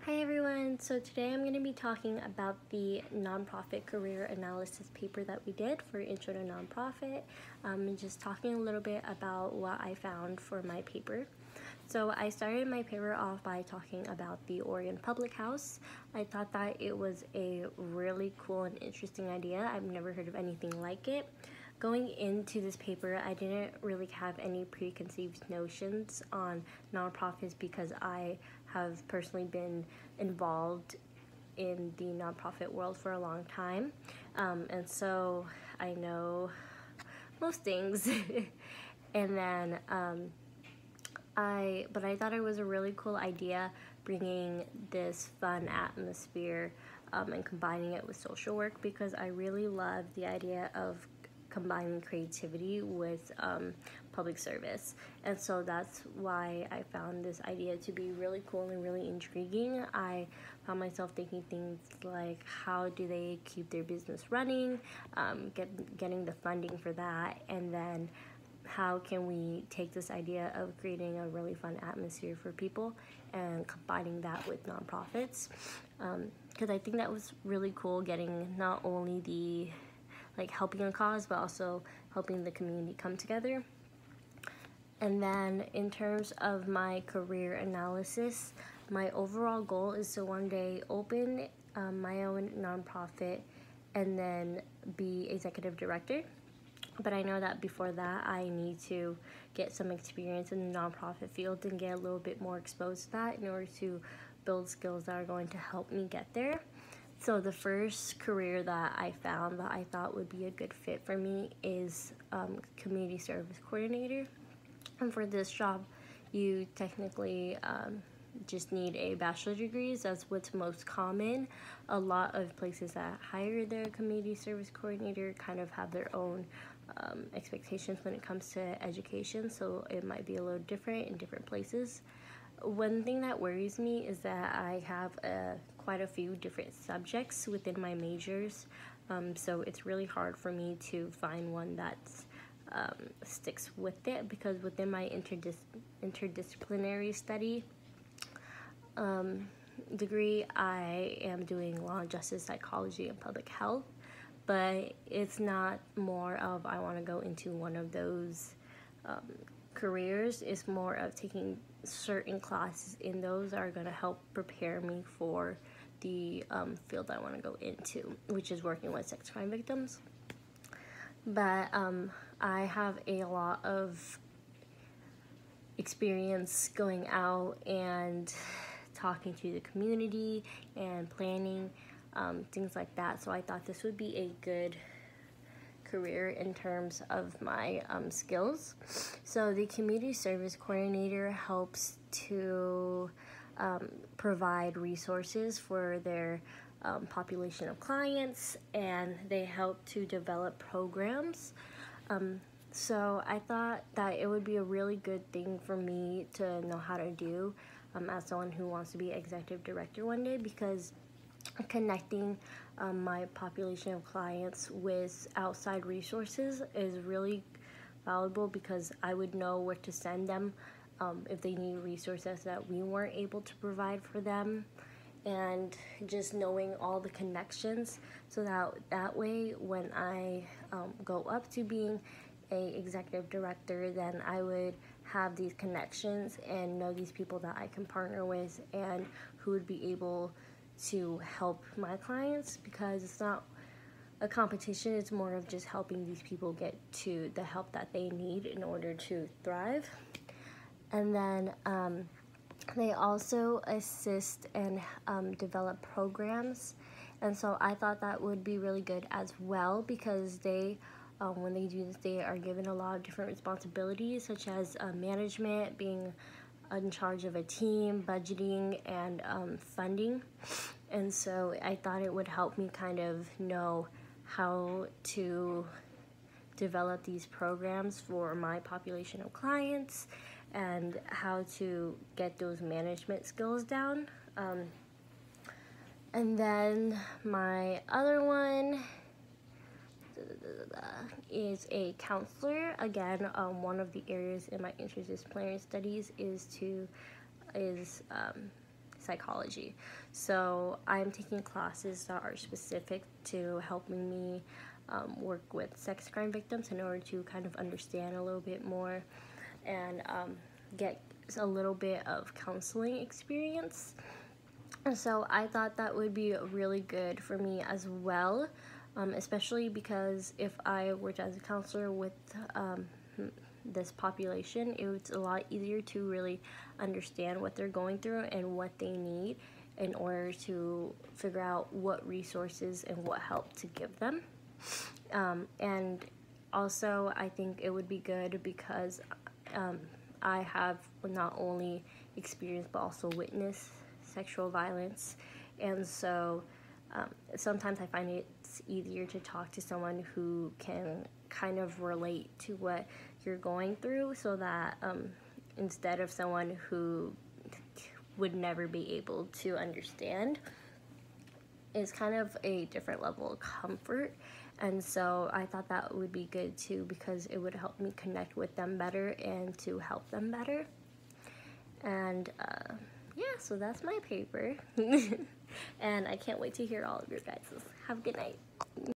Hi everyone, so today I'm going to be talking about the nonprofit career analysis paper that we did for Intro to Nonprofit, and just talking a little bit about what I found for my paper. So I started my paper off by talking about the Oregon Public House. I thought that it was a really cool and interesting idea. I've never heard of anything like it. Going into this paper, I didn't really have any preconceived notions on nonprofits because I have personally been involved in the nonprofit world for a long time, and so I know most things. And then I thought it was a really cool idea bringing this fun atmosphere and combining it with social work, because I really love the idea of combining creativity with public service. And so that's why I found this idea to be really cool and really intriguing. I found myself thinking things like, how do they keep their business running, getting the funding for that, and then how can we take this idea of creating a really fun atmosphere for people and combining that with nonprofits, because I think that was really cool, getting not only the helping a cause, but also helping the community come together. And then in terms of my career analysis, my overall goal is to one day open my own nonprofit and then be executive director. But I know that before that, I need to get some experience in the nonprofit field and get a little bit more exposed to that in order to build skills that are going to help me get there. So the first career that I found that I thought would be a good fit for me is community service coordinator. And for this job, you technically just need a bachelor's degree. That's what's most common. A lot of places that hire their community service coordinator kind of have their own expectations when it comes to education, so it might be a little different in different places. One thing that worries me is that I have quite a few different subjects within my majors, so it's really hard for me to find one that sticks with it, because within my interdisciplinary study degree, I am doing law and justice, psychology, and public health, but it's not more of I want to go into one of those careers. It's more of taking certain classes in those that are going to help prepare me for the field I want to go into, which is working with sex crime victims. But I have a lot of experience going out and talking to the community and planning things like that, so I thought this would be a good career in terms of my skills. So the community service coordinator helps to provide resources for their population of clients, and they help to develop programs. So I thought that it would be a really good thing for me to know how to do as someone who wants to be executive director one day, because connecting my population of clients with outside resources is really valuable, because I would know where to send them if they need resources that we weren't able to provide for them, and just knowing all the connections, so that way when I go up to being a executive director, then I would have these connections and know these people that I can partner with and who would be able to help my clients, because it's not a competition, it's more of just helping these people get to the help that they need in order to thrive. And then they also assist and develop programs, and so I thought that would be really good as well, because they when they do this, they are given a lot of different responsibilities, such as management, being in charge of a team, budgeting, and funding. And so I thought it would help me kind of know how to develop these programs for my population of clients and how to get those management skills down. And then my other one is a counselor. Again, one of the areas in my interdisciplinary studies is psychology. So I'm taking classes that are specific to helping me work with sex crime victims in order to kind of understand a little bit more and get a little bit of counseling experience. And so I thought that would be really good for me as well, especially because if I worked as a counselor with this population, it was a lot easier to really understand what they're going through and what they need in order to figure out what resources and what help to give them. And also, I think it would be good because I have not only experienced but also witnessed sexual violence, and so sometimes I find it's easier to talk to someone who can kind of relate to what you're going through, so that instead of someone who would never be able to understand, is kind of a different level of comfort. And so I thought that would be good too, because it would help me connect with them better and to help them better. And yeah, so that's my paper. And I can't wait to hear all of your guys'. Have a good night.